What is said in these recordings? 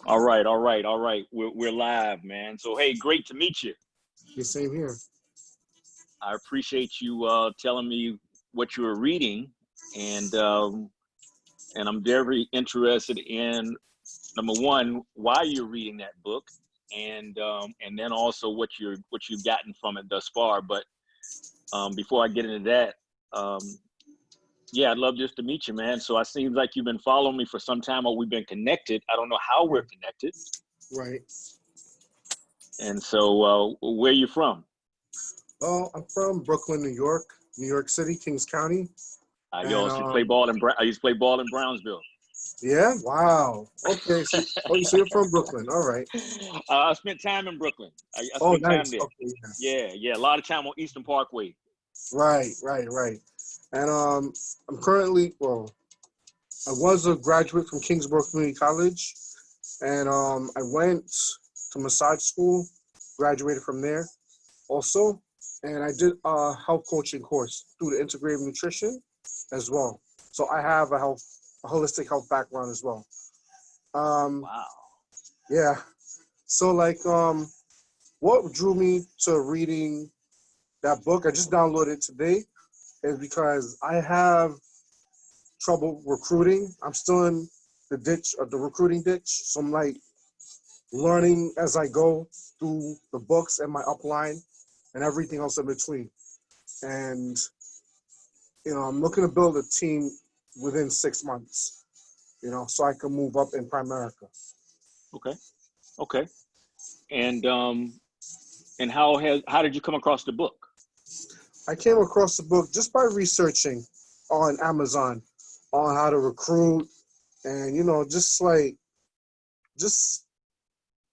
All right, all right, all right. We're live, man. So hey, great to meet you. The same here. I appreciate you telling me what you were reading, and I'm very interested in number one why you're reading that book, and then also what you've gotten from it thus far. But before I get into that, yeah, I'd love just to meet you, man. So it seems like you've been following me for some time, or we've been connected. I don't know how we're connected. Right. And so, where are you from? Oh, I'm from Brooklyn, New York City, Kings County. I And used to play ball in I used to play ball in Brownsville. yeah, wow. Okay, so you're from Brooklyn. All right. I spent time in Brooklyn. I Oh, spent time nice. there. Okay, Yeah, a lot of time on Eastern Parkway. yeah. Right. And I'm currently, I was a graduate from Kingsborough Community College, and I went to massage school, graduated from there also, and I did a health coaching course through the integrative nutrition as well. So I have a holistic health background as well. Wow. Yeah. So what drew me to reading that book? I just downloaded it today, is because I have trouble recruiting. I'm still in the recruiting ditch. So I'm like learning as I go through the books and my upline and everything else in between. And I'm looking to build a team within 6 months, so I can move up in Primerica. Okay. And how did you come across the book? I came across the book just by researching on Amazon on how to recruit, and just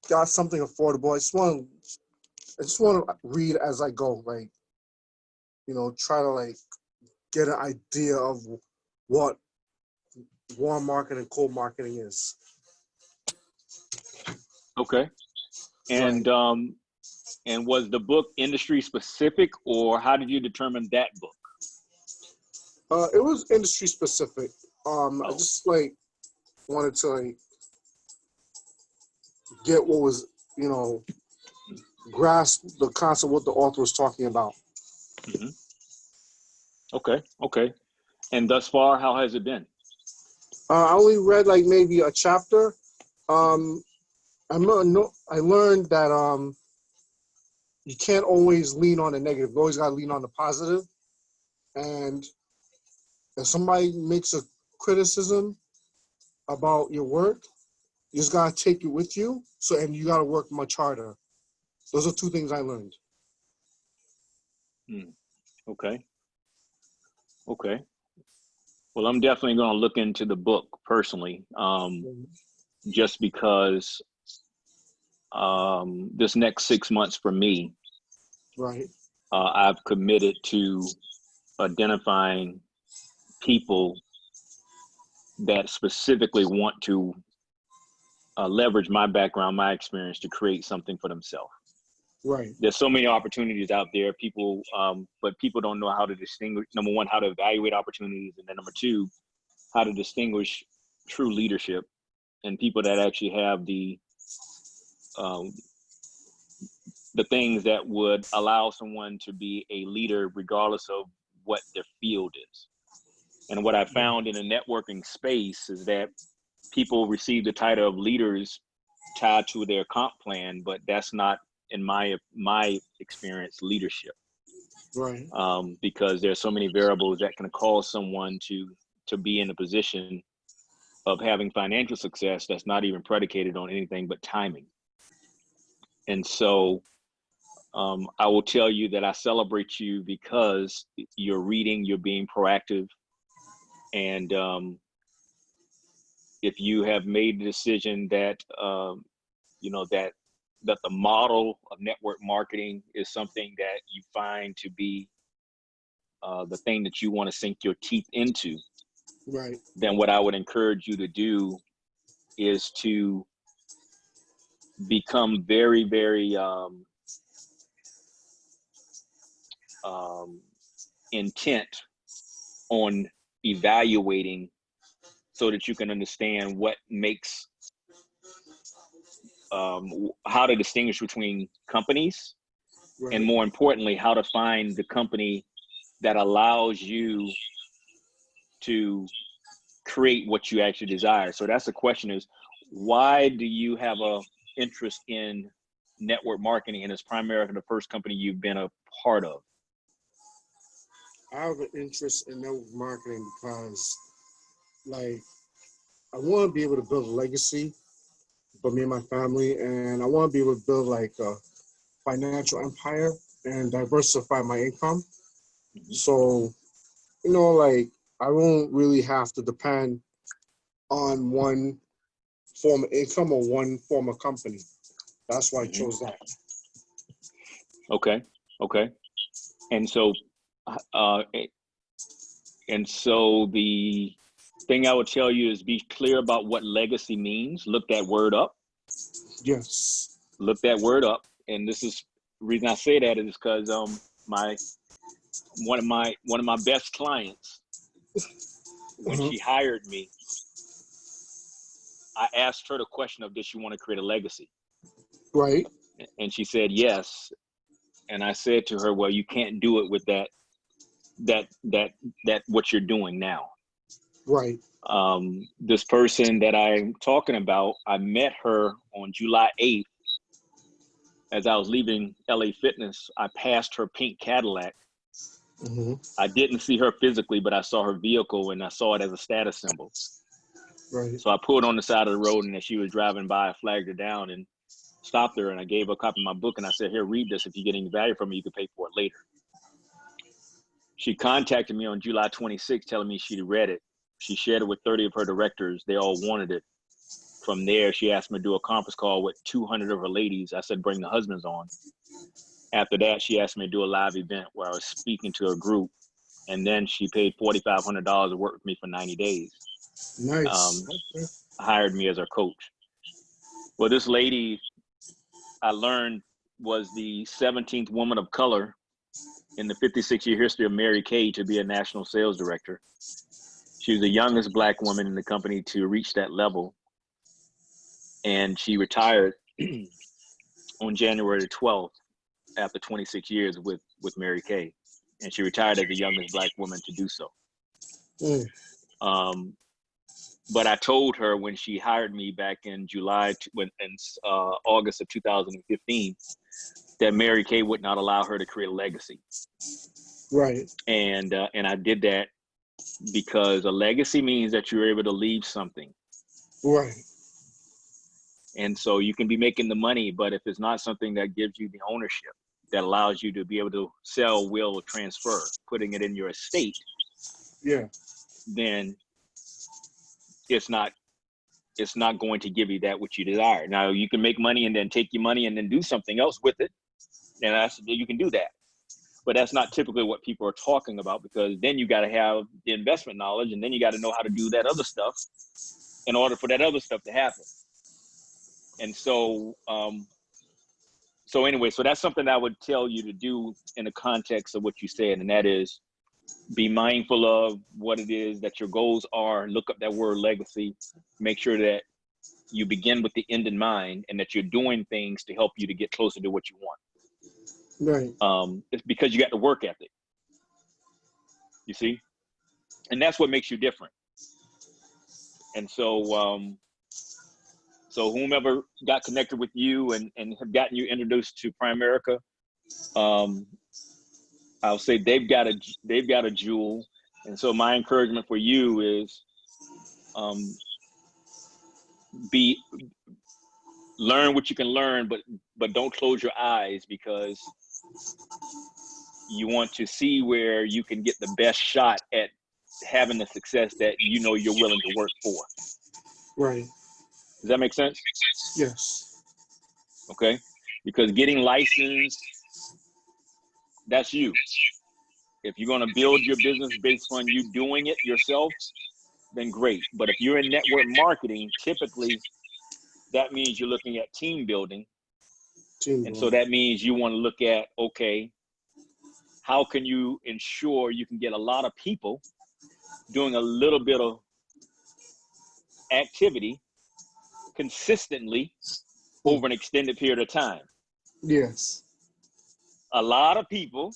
got something affordable. I just want to read as I go, try to get an idea of what warm marketing and cold marketing is. Okay. Right. And was the book industry specific, or how did you determine that book? It was industry specific. I Oh, just wanted to get what was, grasp the concept of what the author was talking about. mm-hmm. Okay. And thus far, how has it been? I only read maybe a chapter. Um, I learned that you can't always lean on the negative. You always got to lean on the positive. And if somebody makes a criticism about your work, you just got to take it with you. And you got to work much harder. Those are two things I learned. Okay. Well, I'm definitely going to look into the book personally, just because this next 6 months for me, Right. I've committed to identifying people that specifically want to leverage my background, my experience to create something for themselves. Right. There's so many opportunities out there, but people don't know how to distinguish, number one, how to evaluate opportunities, and then number two, how to distinguish true leadership and people that actually have the things that would allow someone to be a leader regardless of what their field is. And what I found in a networking space is that people receive the title of leaders tied to their comp plan, but that's not, in my experience, leadership. Right. Because there's so many variables that can cause someone to be in a position of having financial success that's not even predicated on anything but timing. And so I will tell you that I celebrate you because you're reading, you're being proactive, and if you have made the decision that that the model of network marketing is something that you find to be the thing that you want to sink your teeth into, Right. then what I would encourage you to do is to become very, very intent on evaluating so that you can understand what makes how to distinguish between companies, Right. and more importantly, how to find the company that allows you to create what you actually desire. So that's the question: is why do you have a interest in network marketing, and is Primerica the first company you've been a part of? I have an interest in network marketing because, like, I want to be able to build a legacy for me and my family, and I want to be able to build like a financial empire and diversify my income. So, like, I won't really have to depend on one form of income or one form of company. That's why I chose that. Okay. And so, the thing I would tell you is be clear about what legacy means. Look that word up. Yes. Look that word up. And this is the reason I say that is because one of my best clients, when she hired me, I asked her the question of, does she want to create a legacy? Right. And she said yes. And I said to her, well, you can't do it with that what you're doing now. Right. This person that I'm talking about, I met her on July 8th. As I was leaving LA Fitness, I passed her pink Cadillac. I didn't see her physically, but I saw her vehicle and I saw it as a status symbol. Right. So I pulled on the side of the road, and as she was driving by, I flagged her down and stopped her, and I gave her a copy of my book, and I said, here, read this. If you get any value from it, you can pay for it later. She contacted me on July 26th telling me she'd read it. She shared it with 30 of her directors. They all wanted it. From there, she asked me to do a conference call with 200 of her ladies. I said, bring the husbands on. After that, she asked me to do a live event where I was speaking to a group. And then she paid $4,500 to work with me for 90 days. Nice. Hired me as her coach. Well, this lady, I learned, was the 17th woman of color in the 56-year history of Mary Kay to be a national sales director. She was the youngest Black woman in the company to reach that level. And she retired on January the 12th after 26 years with Mary Kay. And she retired as the youngest Black woman to do so. But I told her when she hired me back in August of 2015, that Mary Kay would not allow her to create a legacy. Right. And I did that because a legacy means that you're able to leave something. Right. And so you can be making the money, but if it's not something that gives you the ownership, that allows you to be able to sell, will, or transfer, putting it in your estate, then it's not going to give you that which you desire. Now, you can make money and then take your money and then do something else with it. And you can do that. But that's not typically what people are talking about, because then you got to have the investment knowledge, and then you got to know how to do that other stuff in order for that other stuff to happen. And so, so that's something I would tell you to do in the context of what you said, and that is be mindful of what it is that your goals are. Look up that word legacy. Make sure that you begin with the end in mind, and that you're doing things to help you to get closer to what you want. Right. It's because you got the work ethic. You see, and that's what makes you different. And so, so whomever got connected with you and have gotten you introduced to Primerica, I'll say they've got a jewel. And so my encouragement for you is, learn what you can learn, but don't close your eyes, because you want to see where you can get the best shot at having the success that you're willing to work for. Right. Does that make sense? Yes. Okay. Because getting licensed, that's you. If you're going to build your business based on you doing it yourself, then great. But if you're in network marketing, typically that means you're looking at team building. And so that means you want to look at, okay, how can you ensure you can get a lot of people doing a little bit of activity consistently over an extended period of time. Yes. A lot of people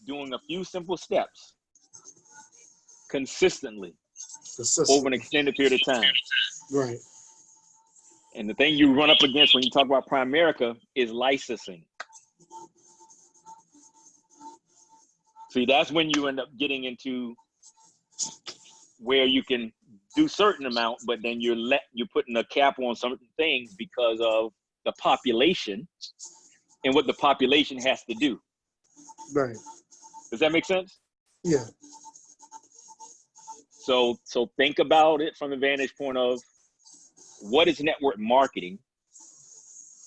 doing a few simple steps consistently over an extended period of time. Right. And the thing you run up against when you talk about Primerica is licensing. See, that's when you end up getting into where you can do certain amount, but then you're putting a cap on certain things because of the population and what the population has to do. Right. Does that make sense? Yeah. So think about it from the vantage point of what is network marketing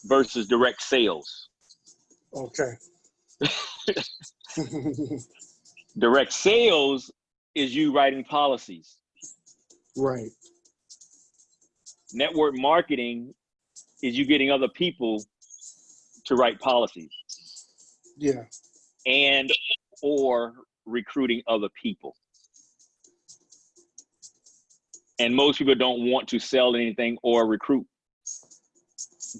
versus direct sales. Okay. Direct sales is you writing policies. Right. Network marketing is you getting other people to write policies. Yeah. And or recruiting other people. And most people don't want to sell anything or recruit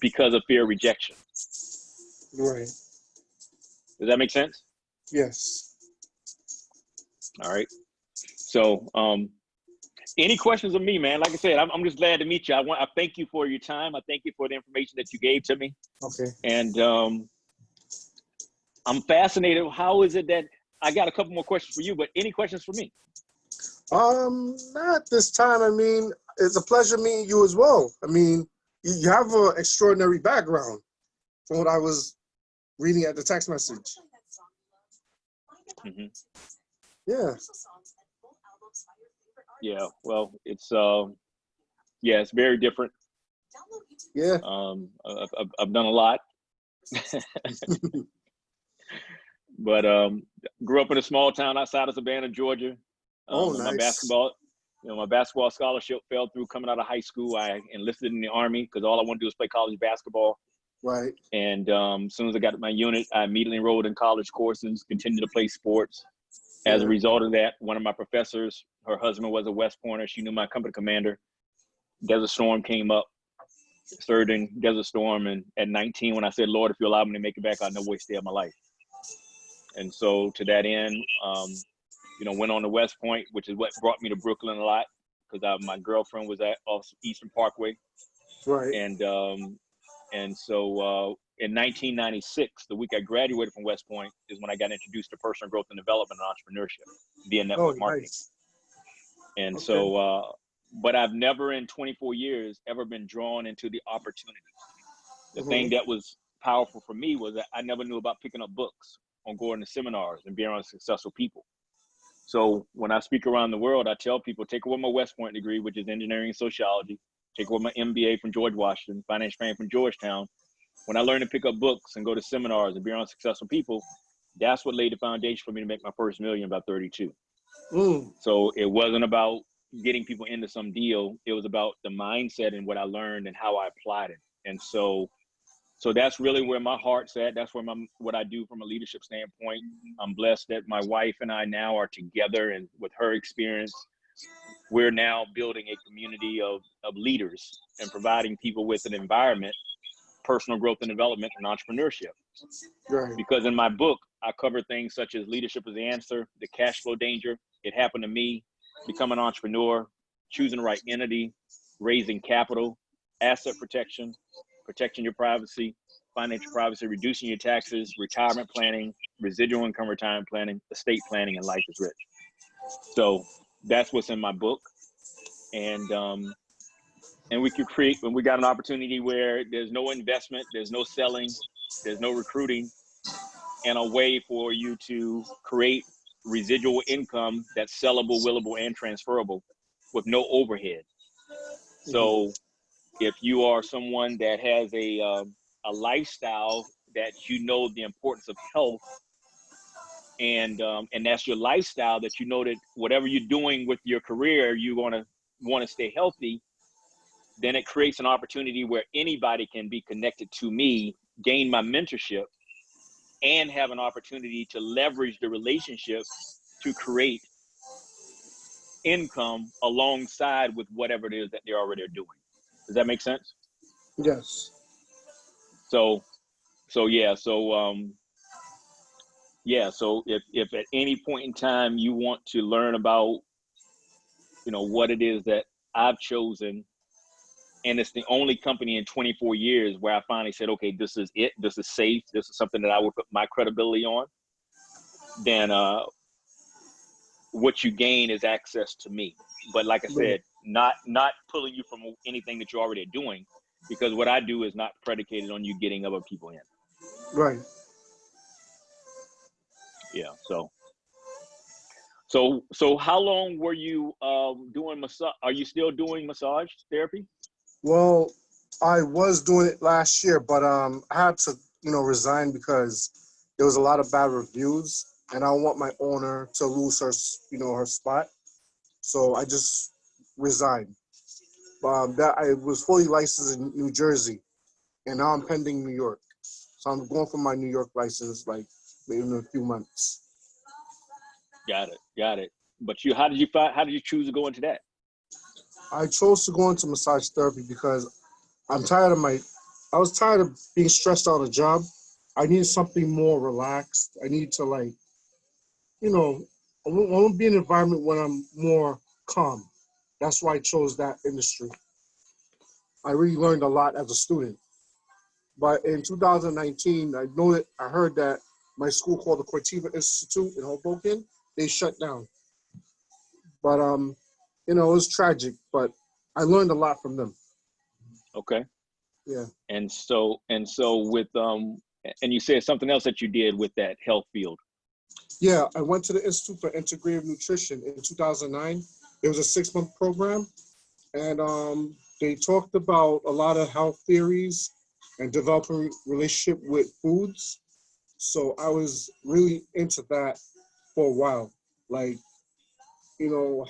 because of fear of rejection. Right. Does that make sense? Yes. All right. So, any questions of me, man? Like I said, I'm just glad to meet you. I thank you for your time. I thank you for the information that you gave to me. Okay. And I'm fascinated. How is it that I got a couple more questions for you, but any questions for me? Not this time. I mean, it's a pleasure meeting you as well. I mean, you have an extraordinary background from what I was reading at the text message. Mm-hmm. Yeah. Yeah. Well, it's it's very different. Yeah. I've done a lot, but grew up in a small town outside of Savannah, Georgia. Nice. My basketball scholarship fell through coming out of high school. I enlisted in the Army because all I wanted to do was play college basketball. Right. And as soon as I got to my unit, I immediately enrolled in college courses, continued to play sports. As a result of that, one of my professors, her husband was a West Pointer. She knew my company commander. Desert Storm came up, served in Desert Storm. And at 19, when I said, Lord, if you allow me to make it back, I'll no way stay of my life. And so to that end, went on to West Point, which is what brought me to Brooklyn a lot because my girlfriend was off Eastern Parkway. Right. And so in 1996, the week I graduated from West Point is when I got introduced to personal growth and development and entrepreneurship via network marketing. Nice. And so, but I've never in 24 years ever been drawn into the opportunity. The thing that was powerful for me was that I never knew about picking up books or going to seminars and being around successful people. So when I speak around the world, I tell people, take away my West Point degree, which is engineering and sociology, take away my MBA from George Washington, finance training from Georgetown. When I learned to pick up books and go to seminars and be around successful people, that's what laid the foundation for me to make my first million about 32. So it wasn't about getting people into some deal. It was about the mindset and what I learned and how I applied it. And so that's really where my heart's at. That's where what I do from a leadership standpoint. I'm blessed that my wife and I now are together, and with her experience, we're now building a community of leaders and providing people with an environment, personal growth and development, and entrepreneurship. Right. Because in my book, I cover things such as leadership is the answer, the cash flow danger, it happened to me, become an entrepreneur, choosing the right entity, raising capital, asset protection, protecting your privacy, financial privacy, reducing your taxes, retirement planning, residual income retirement planning, estate planning, and life is rich. So that's what's in my book. And we could create, when we got an opportunity where there's no investment, there's no selling, there's no recruiting, and a way for you to create residual income that's sellable, willable, and transferable with no overhead. So if you are someone that has a lifestyle that you know the importance of health, and that's your lifestyle, that you know that whatever you're doing with your career, you're going to want to stay healthy, then it creates an opportunity where anybody can be connected to me, gain my mentorship, and have an opportunity to leverage the relationship to create income alongside with whatever it is that they already are doing. Does that make sense? Yes. So, so if at any point in time you want to learn about, what it is that I've chosen, and it's the only company in 24 years where I finally said, okay, this is it. This is safe. This is something that I would put my credibility on. Then what you gain is access to me. But like I Right. said, not pulling you from anything that you're already doing, because what I do is not predicated on you getting other people in. Right. Yeah. So how long were you doing massage? Are you still doing massage therapy? Well, I was doing it last year, but I had to, resign because there was a lot of bad reviews, and I don't want my owner to lose her, her spot. So I just resigned. That I was fully licensed in New Jersey, and now I'm pending New York. So I'm going for my New York license, like maybe in a few months. Got it. But how did you choose to go into that? I chose to go into massage therapy because I'm tired of I was tired of being stressed out on a job. I needed something more relaxed. I need to you know, I want to be in an environment when I'm more calm. That's why I chose that industry. I really learned a lot as a student. But in 2019, I heard that my school called the Cortiva Institute in Hoboken, they shut down. But it was tragic, but I learned a lot from them. Okay. Yeah. And so with and you said something else that you did with that health field. Yeah, I went to the Institute for Integrative Nutrition in 2009. It was a 6-month program, and they talked about a lot of health theories and developing relationship with foods. So I was really into that for a while, like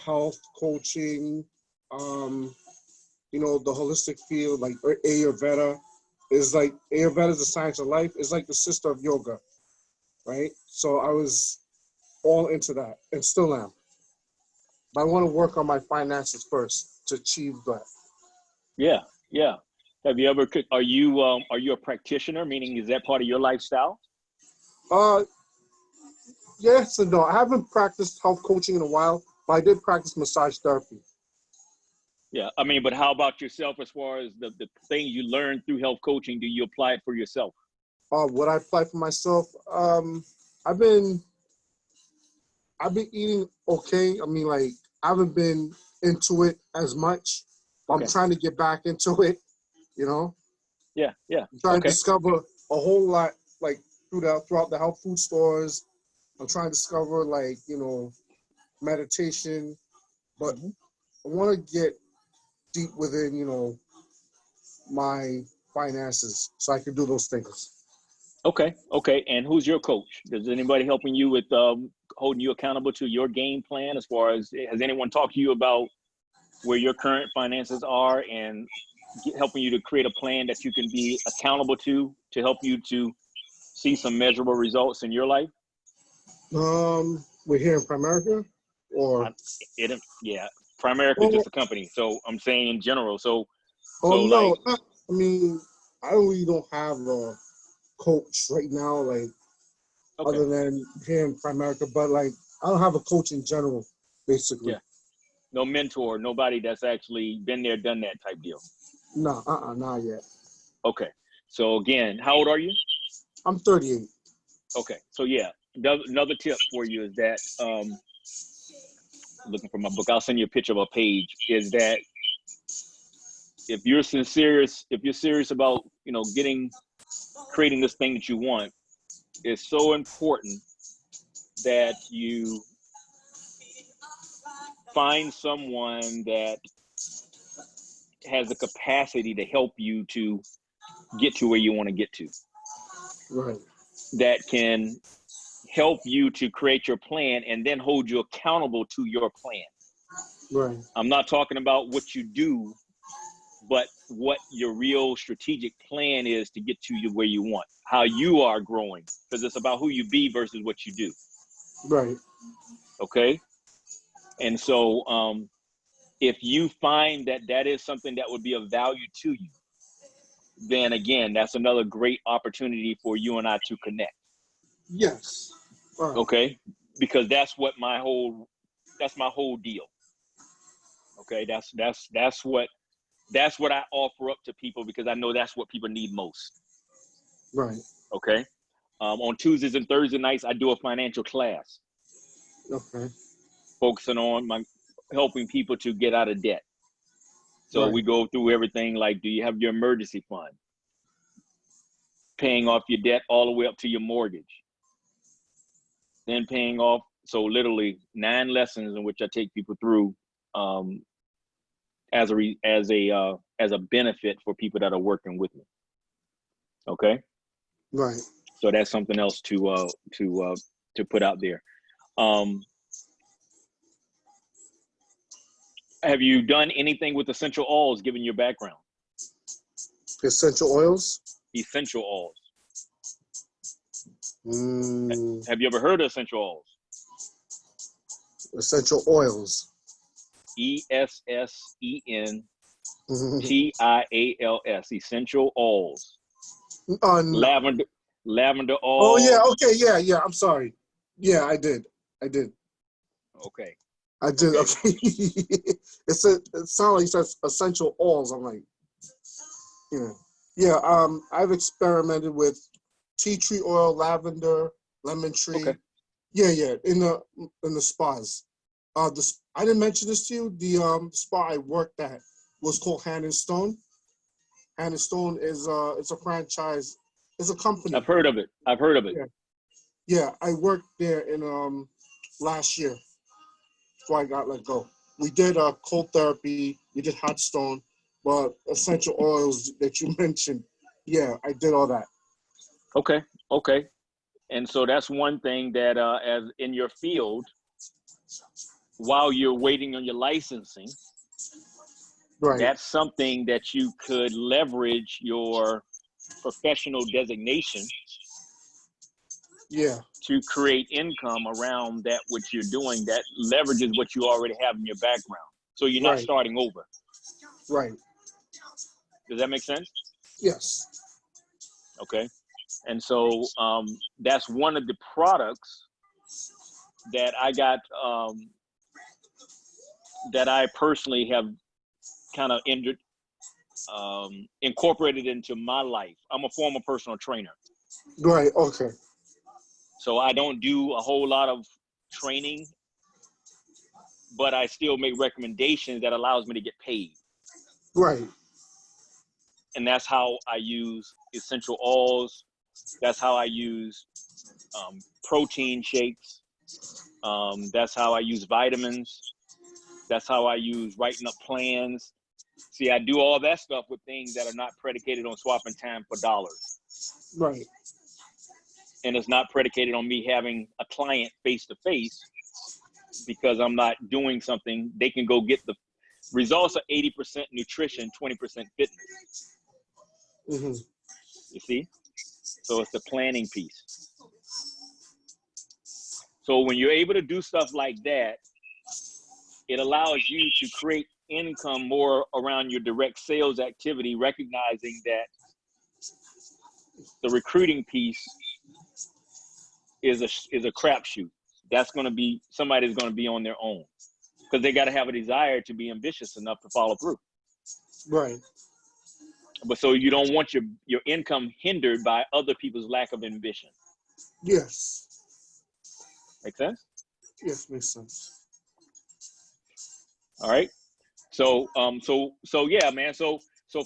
health coaching, um, the holistic field, like Ayurveda Ayurveda is the science of life. It's like the sister of yoga, right? So I was all into that and still am. But I want to work on my finances first to achieve that. Yeah, yeah. Have you ever? Are you a practitioner? Meaning, is that part of your lifestyle? Uh, yes and no. I haven't practiced health coaching in a while, but I did practice massage therapy. Yeah. I mean, but how about yourself as far as the things you learned through health coaching? Do you apply it for yourself? What I apply for myself, I've been I've been eating okay. I mean, like I haven't been into it as much. I'm Okay. trying to get back into it. You know, Yeah. Yeah. I'm trying to Okay. discover a whole lot, like throughout the health food stores. I'm trying to discover meditation, but Hmm. I want to get deep within my finances so I can do those things. Okay. Okay. And who's your coach? Does anybody helping you with holding you accountable to your game plan? As far as, has anyone talked to you about where your current finances are and helping you to create a plan that you can be accountable to help you to see some measurable results in your life? We're here in Primerica, or I, yeah, Primerica is oh, just a company. So I'm saying in general. So, oh so like, no, I mean I really don't have a coach right now, like okay, other than here in Primerica, but like I don't have a coach in general, basically. yeah, no mentor, nobody that's actually been there, done that type deal. No, not yet. Okay. So again, how old are you? I'm 38. Okay. So yeah, another tip for you is that, looking for my book, I'll send you a picture of a page, is that if you're serious about, creating this thing that you want, it's so important that you find someone that has the capacity to help you to get to where you want to get to, Right, that can help you to create your plan and then hold you accountable to your plan. right, I'm not talking about what you do, but what your real strategic plan is to get to where you want, how you are growing, because it's about who you be versus what you do. right, Okay. And so if you find that that is something that would be of value to you, then again, that's another great opportunity for you and I to connect. Yes. All right. Okay, because that's my whole deal. Okay, that's what I offer up to people, because I know that's what people need most. Right. Okay. On Tuesdays and Thursday nights, I do a financial class. Okay. Focusing on helping people to get out of debt. So Right. we go through everything like, do you have your emergency fund? Paying off your debt all the way up to your mortgage. Then paying off, so literally 9 lessons in which I take people through as a benefit for people that are working with me. Okay. Right. So that's something else to put out there. Have you done anything with essential oils, given your background? Essential oils? Essential oils. Mm, Have you ever heard of essential oils? essential oils. ESSENTIALS. Essential oils. No. Lavender oil. Oh yeah. Okay. Yeah. I'm sorry. Yeah, I did. Okay. I did. Okay. It sounds like it says essential oils. I'm like, yeah. I've experimented with tea tree oil, lavender, lemon tree. Okay. Yeah. In the spas. I didn't mention this to you. The spa I worked at was called Hand and Stone. Hand and Stone is it's a franchise. It's a company. I've heard of it. Yeah. I worked there in last year before I got let go. We did cold therapy. We did hot stone, but essential oils that you mentioned. Yeah, I did all that. Okay. And so that's one thing that as in your field, while you're waiting on your licensing, Right. that's something that you could leverage your professional designation. Yeah. To create income around that which you're doing, that leverages what you already have in your background. So you're not starting over. Right. Does that make sense? Yes. Okay. And so that's one of the products that I got, that I personally have kind of incorporated into my life. I'm a former personal trainer. Right. Okay. So I don't do a whole lot of training, but I still make recommendations that allows me to get paid. Right. And that's how I use essential oils. That's how I use protein shakes. That's how I use vitamins. That's how I use writing up plans. See, I do all that stuff with things that are not predicated on swapping time for dollars. Right. And it's not predicated on me having a client face to face, because I'm not doing something. They can go get the results are 80% nutrition, 20% fitness. Mm-hmm. You see? So it's the planning piece. So when you're able to do stuff like that, it allows you to create income more around your direct sales activity, recognizing that the recruiting piece is a crapshoot. That's going to be, somebody's going to be on their own, because they got to have a desire to be ambitious enough to follow through. Right. But so you don't want your income hindered by other people's lack of ambition. Yes. Make sense? Yes, makes sense. All right. So yeah, man. So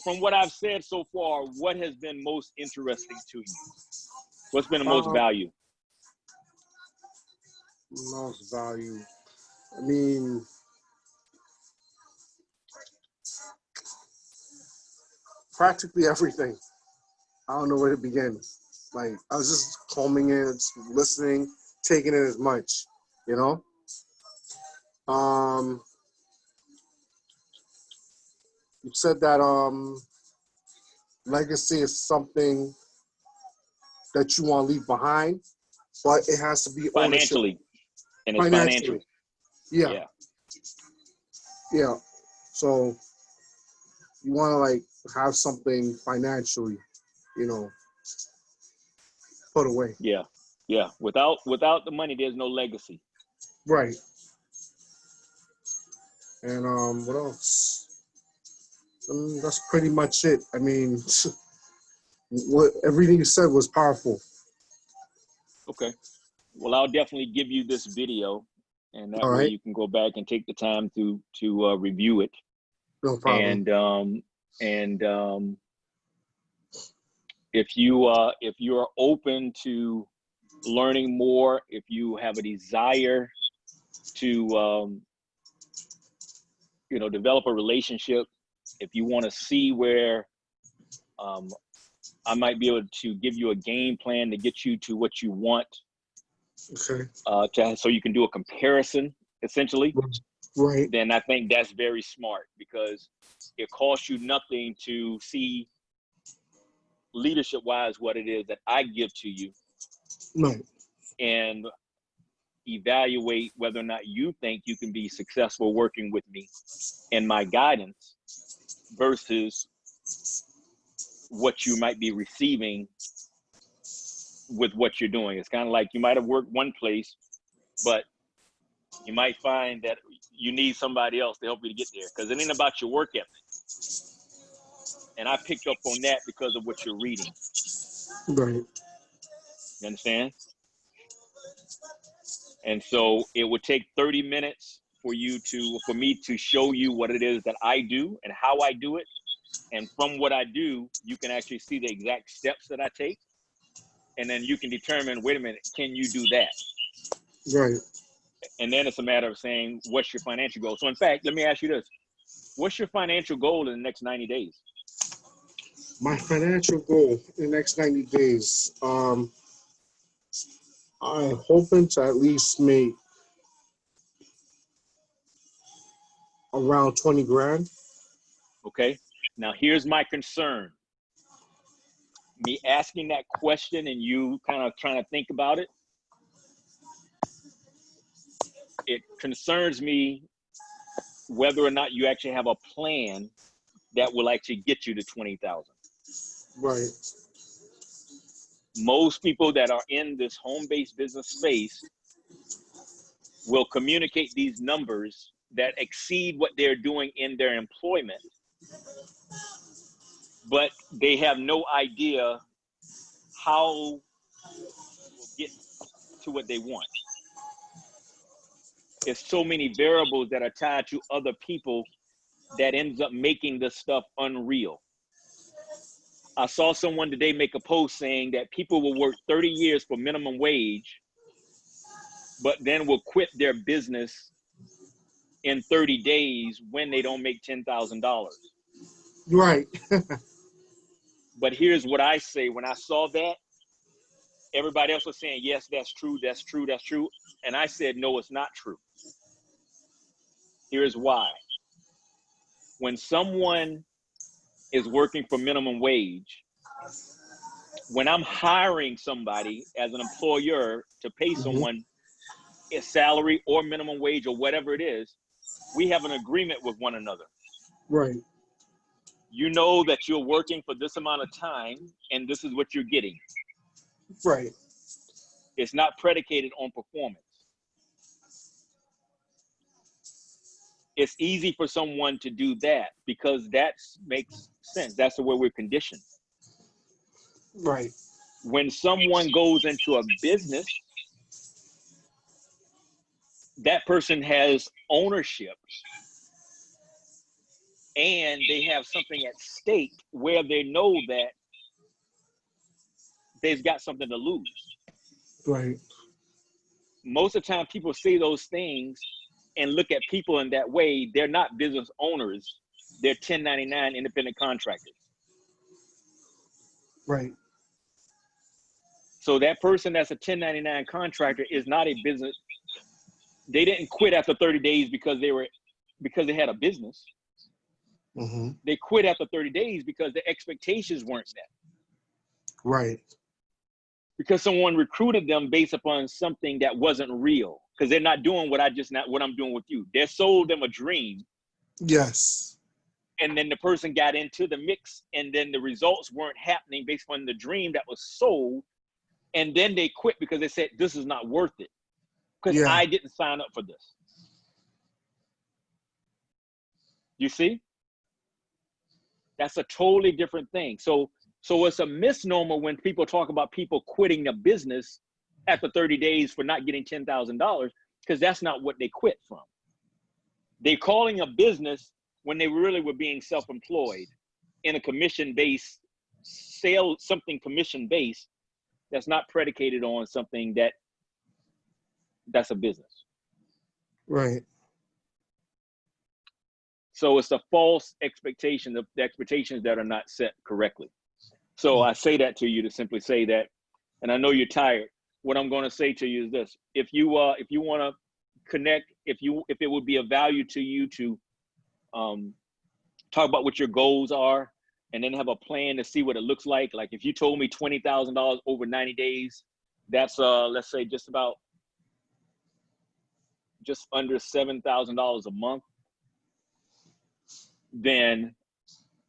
from what I've said so far, what has been most interesting to you? What's been the most value? Most value. I mean, practically everything. I don't know where to begin. Like, I was just combing in, listening, taking it as much, you know? You said that legacy is something that you want to leave behind, but it has to be Financially. ownership. And it's financial. Yeah. So you want to like have something financially, you know, put away. Yeah. Yeah. Without the money, there's no legacy. Right. And what else? That's pretty much it. I mean, what everything you said was powerful. Okay. Well, I'll definitely give you this video, and that All way right, you can go back and take the time to review it. no problem. And if you're open to learning more, if you have a desire to develop a relationship, if you want to see where I might be able to give you a game plan to get you to what you want, Okay. so you can do a comparison, essentially, Right. then I think that's very smart, because it costs you nothing to see leadership-wise what it is that I give to you, Right. and evaluate whether or not you think you can be successful working with me in my guidance versus what you might be receiving with what you're doing. It's kind of like you might have worked one place, but you might find that you need somebody else to help you to get there, because it ain't about your work ethic. And I picked up on that because of what you're reading. Right. You understand? And so it would take 30 minutes for me to show you what it is that I do and how I do it. And from what I do, you can actually see the exact steps that I take. And then you can determine, wait a minute, can you do that? Right. And then it's a matter of saying, what's your financial goal? So in fact, let me ask you this. What's your financial goal in the next 90 days? My financial goal in the next 90 days, I'm hoping to at least make around 20 grand. Okay. Now here's my concern. Me asking that question and you kind of trying to think about it, it concerns me whether or not you actually have a plan that will actually get you to 20,000. Right. Most people that are in this home-based business space will communicate these numbers that exceed what they're doing in their employment, but they have no idea how to get to what they want. There's so many variables that are tied to other people that ends up making this stuff unreal. I saw someone today make a post saying that people will work 30 years for minimum wage, but then will quit their business in 30 days when they don't make $10,000. Right. But here's what I say. When I saw that, everybody else was saying, yes, that's true, that's true, that's true. And I said, no, it's not true. Here's why. When someone is working for minimum wage, when I'm hiring somebody as an employer to pay someone a salary or minimum wage or whatever it is, we have an agreement with one another. Right. You know that you're working for this amount of time and this is what you're getting. Right. It's not predicated on performance. It's easy for someone to do that because that makes sense. That's the way we're conditioned. Right. When someone goes into a business, that person has ownership and they have something at stake where they know that they've got something to lose. Right. Most of the time people say those things and look at people in that way. They're not business owners. They're 1099 independent contractors. Right. So that person that's a 1099 contractor is not a business. They didn't quit after 30 days because they had a business. They quit after 30 days because the expectations weren't met. Right. Because someone recruited them based upon something that wasn't real. Because they're not doing what I'm doing with you. They sold them a dream. Yes. and then the person got into the mix, and then the results weren't happening based on the dream that was sold, and then they quit because they said, this is not worth it, because Yeah. I didn't sign up for this. You see? That's a totally different thing. So it's a misnomer when people talk about people quitting a business after 30 days for not getting $10,000, because that's not what they quit from. They're calling a business when they really were being self-employed in a commission-based sale, something commission-based that's not predicated on something that's a business. Right. So it's a false expectation, the expectations that are not set correctly. So I say that to you to simply say that, and I know you're tired. What I'm going to say to you is this: if you want to connect, if it would be of value to you to talk about what your goals are, and then have a plan to see what it looks like. Like if you told me $20,000 over 90 days, that's let's say just under $7,000 a month, then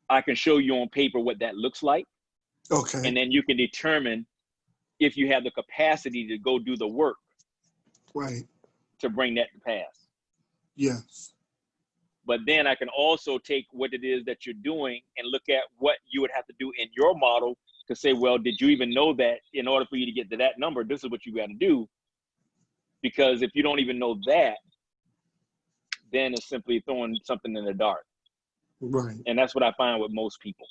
I can show you on paper what that looks like. Okay. And then you can determine if you have the capacity to go do the work. Right. To bring that to pass. Yes. But then I can also take what it is that you're doing and look at what you would have to do in your model to say, well, did you even know that in order for you to get to that number, this is what you got to do? Because if you don't even know that, then it's simply throwing something in the dark. Right. And that's what I find with most people.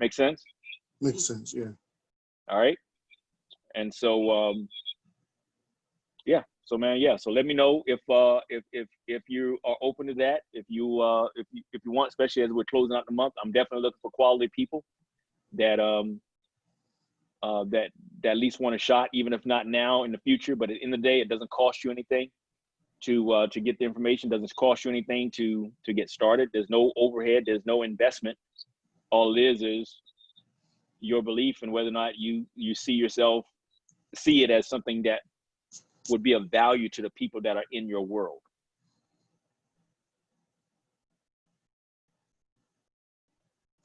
Make sense? Makes sense, yeah. All right. And so, yeah. So man, yeah. So let me know if you are open to that. If you want, especially as we're closing out the month, I'm definitely looking for quality people that that at least want a shot, even if not now, in the future. But at the end of the day, it doesn't cost you anything to get the information. It doesn't cost you anything to get started. There's no overhead. There's no investment. All it is your belief and whether or not you see it as something that would be of value to the people that are in your world.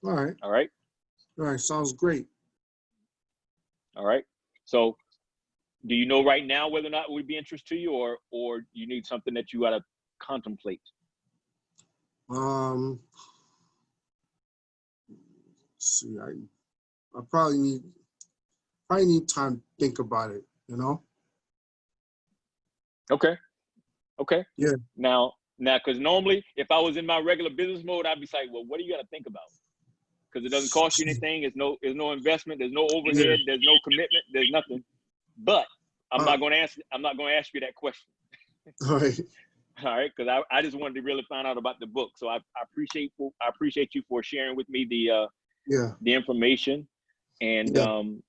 All right. All right. All right. Sounds great. All right. So do you know right now whether or not it would be interest to you, or you need something that you got to contemplate? Let's see, I probably need time to think about it, you know? Okay. Yeah. Now, because normally if I was in my regular business mode, I'd be like, well, what do you got to think about? Because it doesn't cost you anything. There's no investment. There's no overhead. Yeah. There's no commitment. There's nothing. But I'm not going to ask you that question. All right. All right, because I just wanted to really find out about the book. So I appreciate you for sharing with me the information, and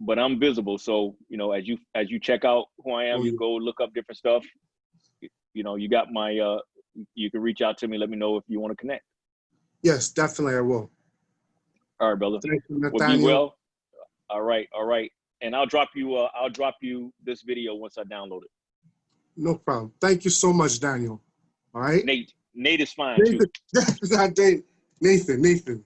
but I'm visible. So as you check out who I am, you go look up different stuff. You got my you can reach out to me. Let me know if you want to connect. Yes, definitely I will. All right, brother. Thank you, Nathaniel. Well, be well. All right. And I'll drop you this video once I download it. No problem. Thank you so much, Daniel. All right. Nate is fine Nathan. too. Not Nathan.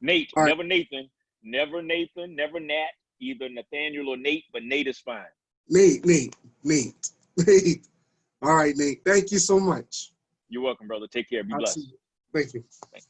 Nate, All never right. Never Nathan, never Nat, either Nathaniel or Nate, but Nate is fine. Nate. All right, Nate. Thank you so much. You're welcome, brother. Take care. Be blessed. Thank you. Thanks.